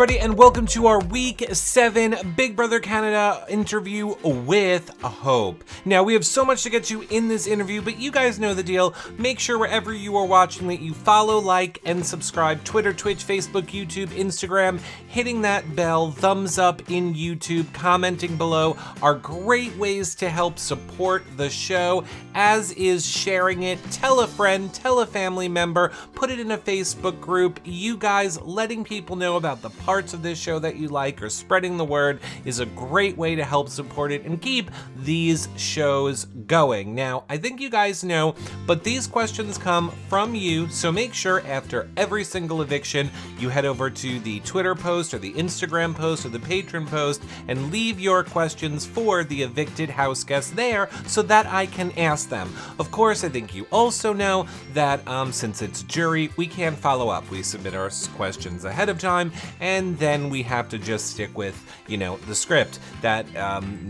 everybody, and welcome to our Week 7 Big Brother Canada interview with Hope. Now, we have so much to get you in this interview, but you guys know the deal. Make sure wherever you are watching that you follow, like, and subscribe. Twitter, Twitch, Facebook, YouTube, Instagram. Hitting that bell, thumbs up in YouTube, commenting below are great ways to help support the show, as is sharing it. Tell a friend, tell a family member, put it in a Facebook group. You guys letting people know about the parts of this show that you like or spreading the word is a great way to help support it and keep these shows going. Now, I think you guys know, but these questions come from you, so make sure after every single eviction, you head over to the Twitter post or the Instagram post or the Patreon post and leave your questions for the evicted house guests there so that I can ask them. Of course, I think you also know that since it's jury, we can't follow up. We submit our questions ahead of time, and then we have to just stick with, the script that,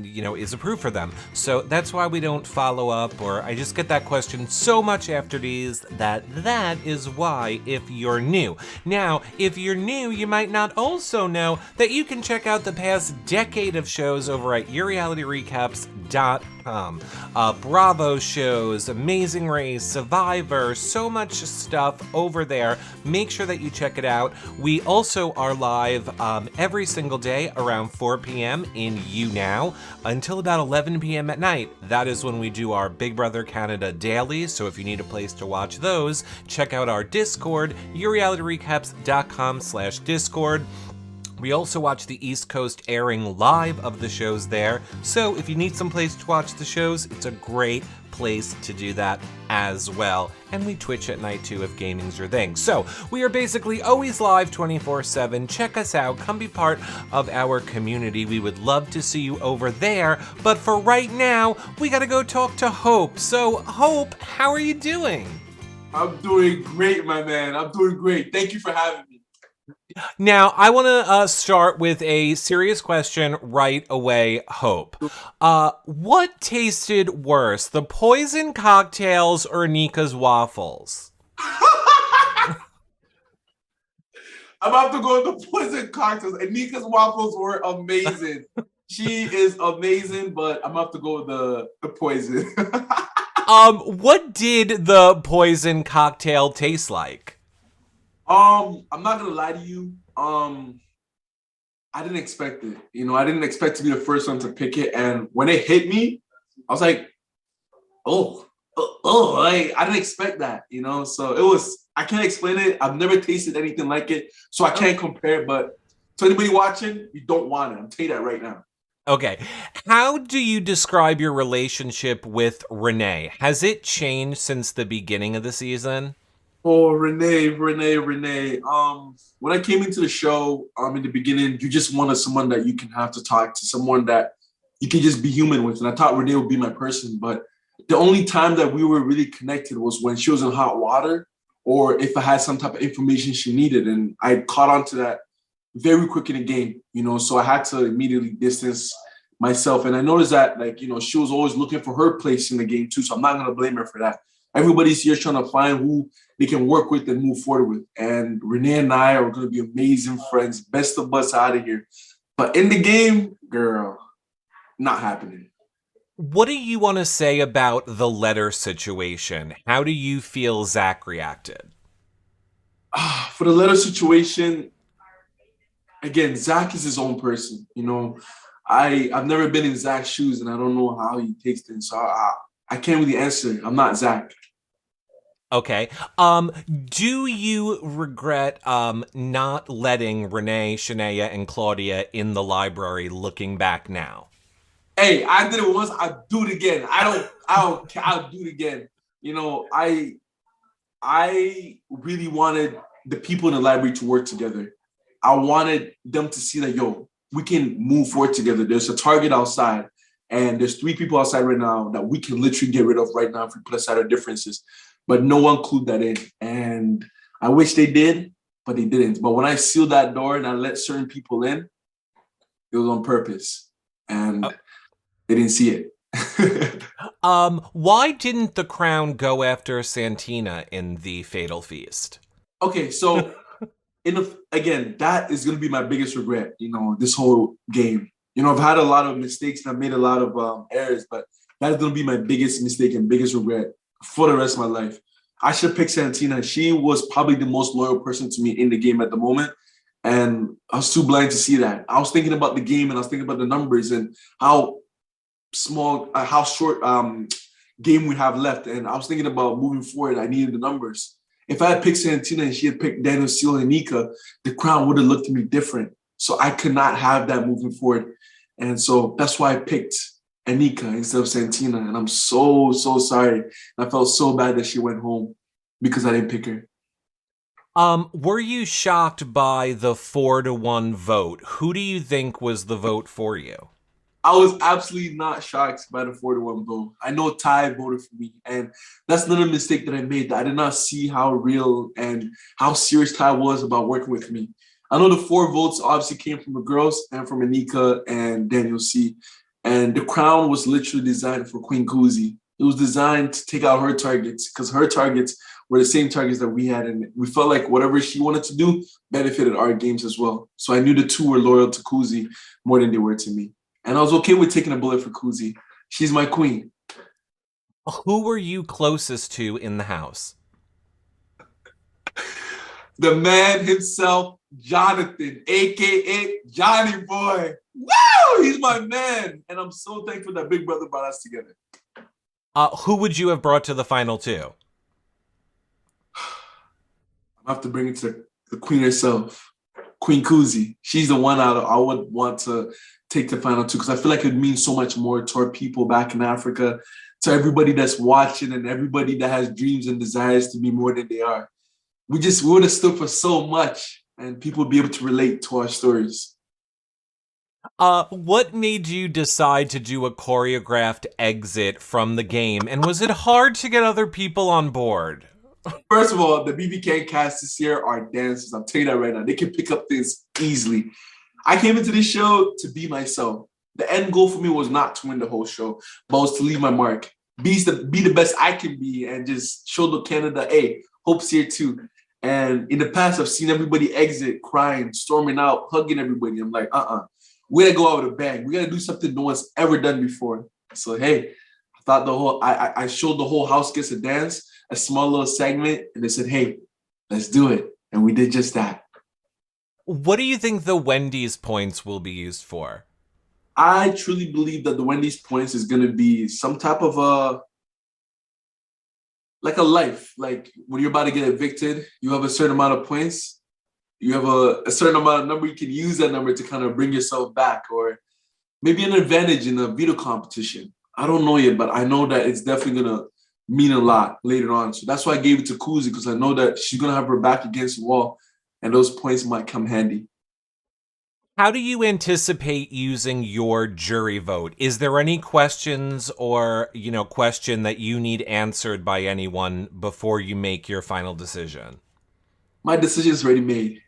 is approved for them. So that's why we don't follow up, or I just get that question so much after these that is why if you're new. Now, if you're new, you might not also know that you can check out the past decade of shows over at yourrealityrecaps.com. Bravo shows, Amazing Race, Survivor, so much stuff over there. Make sure that you check it out. We also are live every single day around 4 p.m. in YouNow until about 11 p.m. at night. That is when we do our Big Brother Canada dailies, so if you need a place to watch those, check out our Discord, yourrealityrecaps.com/Discord. We also watch the East Coast airing live of the shows there, so if you need some place to watch the shows, it's a great place to do that as well. And we Twitch at night too if gaming's your thing. So we are basically always live 24/7. Check us out, come be part of our community. We would love to see you over there, but for right now, we gotta go talk to Hope. So Hope, how are you doing? I'm doing great, my man. I'm doing great. Thank you for having me. Now, I want to start with a serious question right away, Hope. What tasted worse, the poison cocktails or Nika's waffles? I'm about to go with the poison cocktails. And Nika's waffles were amazing. She is amazing, but I'm about to go with the poison. What did the poison cocktail taste like? I'm not gonna lie to you. I didn't expect it. I didn't expect to be the first one to pick it, and when it hit me, I was like, I didn't expect that. So it was. I can't explain it. I've never tasted anything like it, so I can't compare. But to anybody watching, you don't want it. I'm telling you that right now. Okay. How do you describe your relationship with Renee? Has it changed since the beginning of the season? Oh, Renee. When I came into the show, in the beginning, you just wanted someone that you can have to talk to, someone that you can just be human with. And I thought Renee would be my person. But the only time that we were really connected was when she was in hot water or if I had some type of information she needed. And I caught on to that very quick in the game, so I had to immediately distance myself. And I noticed that, she was always looking for her place in the game too. So I'm not going to blame her for that. Everybody's here trying to find who they can work with and move forward with. And Renee and I are going to be amazing friends. Best of us out of here. But in the game, girl, not happening. What do you want to say about the letter situation? How do you feel Zach reacted? For the letter situation, again, Zach is his own person. I've never been in Zach's shoes, and I don't know how he takes things. So I can't really answer. I'm not Zach. Okay. Do you regret not letting Renee, Shania, and Claudia in the library looking back now? Hey, I did it once, I'll do it again. I'll do it again. I really wanted the people in the library to work together. I wanted them to see that, we can move forward together. There's a target outside. And there's 3 people outside right now that we can literally get rid of right now if we put aside our differences. But no one clued that in. And I wish they did, but they didn't. But when I sealed that door and I let certain people in, it was on purpose. And they didn't see it. Why didn't the Crown go after Santina in the Fatal Feast? Okay, so again, that is going to be my biggest regret, this whole game. I've had a lot of mistakes and I've made a lot of errors, but that is going to be my biggest mistake and biggest regret for the rest of my life. I should pick Santina. She was probably the most loyal person to me in the game at the moment. And I was too blind to see that. I was thinking about the game and I was thinking about the numbers and how short game we have left. And I was thinking about moving forward. I needed the numbers. If I had picked Santina and she had picked Daniel Seal and Nika, the crown would have looked to me different. So I could not have that moving forward. And so that's why I picked Anika instead of Santina. And I'm so, so sorry. I felt so bad that she went home because I didn't pick her. Were you shocked by the 4-1 vote? Who do you think was the vote for you? I was absolutely not shocked by the 4-1 vote. I know Ty voted for me, and that's another mistake that I made. I did not see how real and how serious Ty was about working with me. I know the 4 votes obviously came from the girls and from Anika and Daniel C. And the crown was literally designed for Queen Kuzi. It was designed to take out her targets because her targets were the same targets that we had. And we felt like whatever she wanted to do benefited our games as well. So I knew the 2 were loyal to Kuzi more than they were to me. And I was okay with taking a bullet for Kuzi. She's my queen. Who were you closest to in the house? The man himself, Jonathan, a.k.a. Johnny Boy. Woo! He's my man. And I'm so thankful that Big Brother brought us together. Who would you have brought to the final 2? I have to bring it to the queen herself, Queen Kuzi. She's the one I would want to take the final 2 because I feel like it means so much more to our people back in Africa, to everybody that's watching and everybody that has dreams and desires to be more than they are. We would have stood for so much and people would be able to relate to our stories. What made you decide to do a choreographed exit from the game? And was it hard to get other people on board? First of all, the BBK cast this year are dancers. I'm telling you that right now. They can pick up things easily. I came into this show to be myself. The end goal for me was not to win the whole show, but was to leave my mark. Be the best I can be and just show the Canada, hey, hope's here too. And in the past, I've seen everybody exit, crying, storming out, hugging everybody. I'm like, we gotta go out with a bang. We gotta do something no one's ever done before. So hey, I thought I showed the whole house gets a dance, a small little segment, and they said, hey, let's do it. And we did just that. What do you think the Wendys points will be used for? I truly believe that the Wendys points is going to be some type of a life. Like when you're about to get evicted, you have a certain amount of points. You have a certain amount of number. You can use that number to kind of bring yourself back, or maybe an advantage in a veto competition. I don't know yet, but I know that it's definitely going to mean a lot later on. So that's why I gave it to Kuzi, because I know that she's going to have her back against the wall and those points might come handy. How do you anticipate using your jury vote? Is there any questions or, question that you need answered by anyone before you make your final decision? My decision is already made.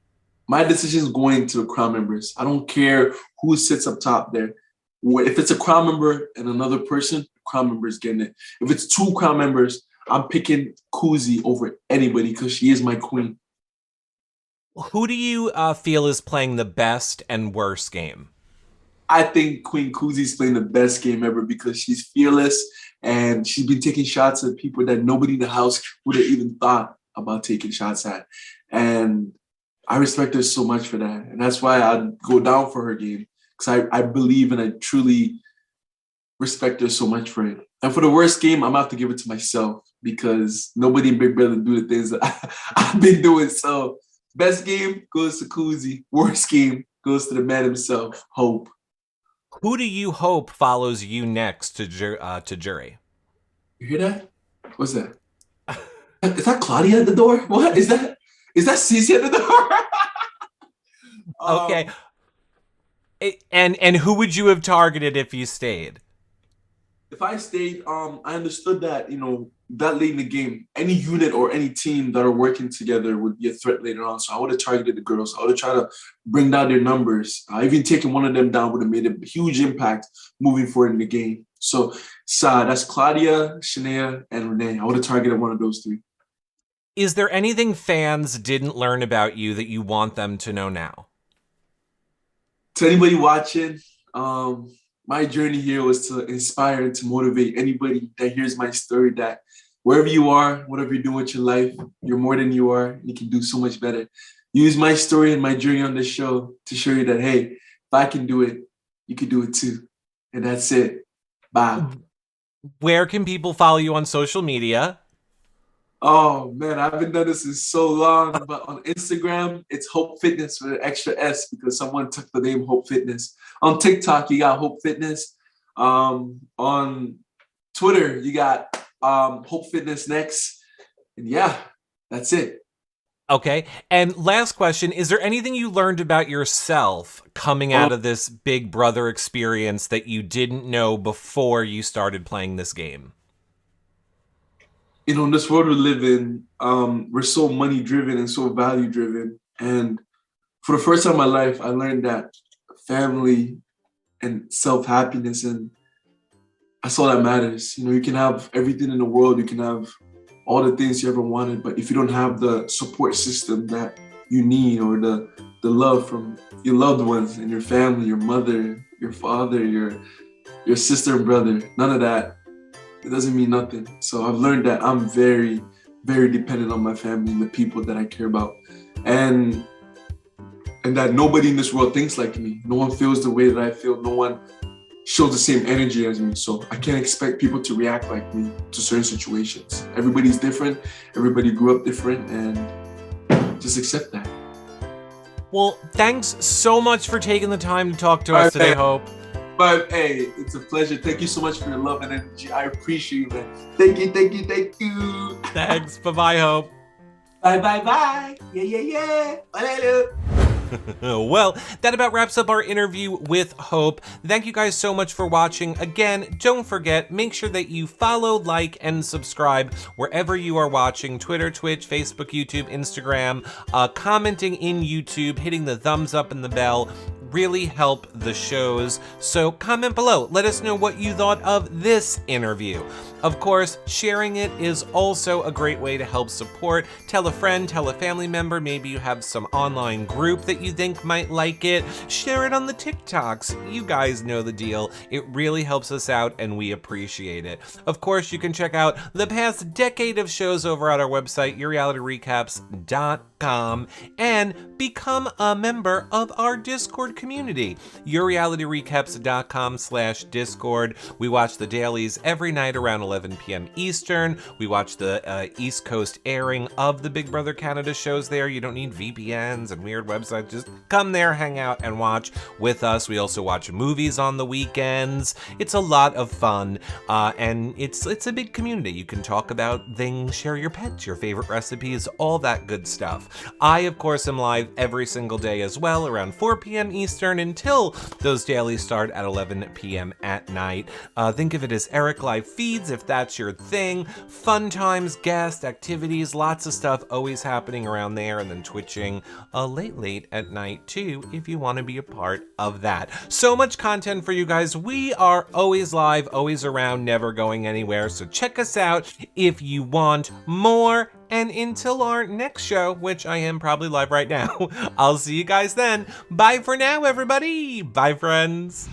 My decision is going to the crown members. I don't care who sits up top there. If it's a crown member and another person, the crown member is getting it. If it's 2 crown members, I'm picking Kuzi over anybody because she is my queen. Who do you feel is playing the best and worst game? I think Queen Kuzi's playing the best game ever because she's fearless and she's been taking shots at people that nobody in the house would have even thought about taking shots at. And I respect her so much for that. And that's why I go down for her game because I believe and I truly respect her so much for it. And for the worst game, I'm going to have to give it to myself because nobody in Big Brother do the things that I've been doing. So best game goes to Kuzi. Worst game goes to the man himself, Hope. Who do you hope follows you next to jury? You hear that? What's that? Is that Claudia at the door? What is that? Is that Cece at the door? Okay. And who would you have targeted if you stayed? If I stayed, I understood that, that late in the game, any unit or any team that are working together would be a threat later on. So I would have targeted the girls. I would have tried to bring down their numbers. Even taking one of them down would have made a huge impact moving forward in the game. So that's Claudia, Shania, and Renee. I would have targeted one of those 3. Is there anything fans didn't learn about you that you want them to know now? To anybody watching, my journey here was to inspire and to motivate anybody that hears my story, that wherever you are, whatever you're doing with your life, you're more than you are. You can do so much better. Use my story and my journey on this show to show you that, hey, if I can do it, you can do it too. And that's it. Bye. Where can people follow you on social media? Oh man, I haven't done this in so long, but on Instagram, it's Hope Fitness with an extra S because someone took the name Hope Fitness. On TikTok, you got Hope Fitness. On Twitter, you got Hope Fitness Next. And yeah, that's it. Okay. And last question, is there anything you learned about yourself coming out of this Big Brother experience that you didn't know before you started playing this game? You know, in this world we live in, we're so money driven and so value driven. And for the first time in my life, I learned that family and self-happiness, and that's all that matters. You know, you can have everything in the world, you can have all the things you ever wanted, but if you don't have the support system that you need, or the love from your loved ones and your family, your mother, your father, your sister and brother, none of that, it doesn't mean nothing. So I've learned that I'm very, very dependent on my family and the people that I care about. And that nobody in this world thinks like me. No one feels the way that I feel. No one shows the same energy as me. So I can't expect people to react like me to certain situations. Everybody's different. Everybody grew up different, and just accept that. Well, thanks so much for taking the time to talk to us today, Hope. But hey, it's a pleasure. Thank you so much for your love and energy. I appreciate you, man. Thank you, thank you, thank you. Thanks. Bye-bye, Hope. Bye, bye, bye. Yeah, yeah, yeah. Hello. Well, that about wraps up our interview with Hope. Thank you guys so much for watching. Again, don't forget, make sure that you follow, like, and subscribe wherever you are watching. Twitter, Twitch, Facebook, YouTube, Instagram, commenting in YouTube, hitting the thumbs up and the bell really help the shows. So comment below. Let us know what you thought of this interview. Of course, sharing it is also a great way to help support. Tell a friend, tell a family member, maybe you have some online group that you think might like it. Share it on the TikToks. You guys know the deal. It really helps us out and we appreciate it. Of course, you can check out the past decade of shows over at our website, yourrealityrecaps.com, and become a member of our Discord community, yourrealityrecaps.com/Discord. We watch the dailies every night around 11 p.m. Eastern. We watch the East Coast airing of the Big Brother Canada shows there. You don't need VPNs and weird websites. Just come there, hang out, and watch with us. We also watch movies on the weekends. It's a lot of fun, and it's a big community. You can talk about things, share your pets, your favorite recipes, all that good stuff. I, of course, am live every single day as well, around 4 p.m. Eastern until those dailies start at 11 p.m. at night. Think of it as Eric Live feeds if that's your thing. Fun times, guests, activities, lots of stuff always happening around there, and then twitching late at night too if you want to be a part of that. So much content for you guys. We are always live, always around, never going anywhere. So check us out if you want more. And until our next show, which I am probably live right now, I'll see you guys then. Bye for now, everybody. Bye, friends.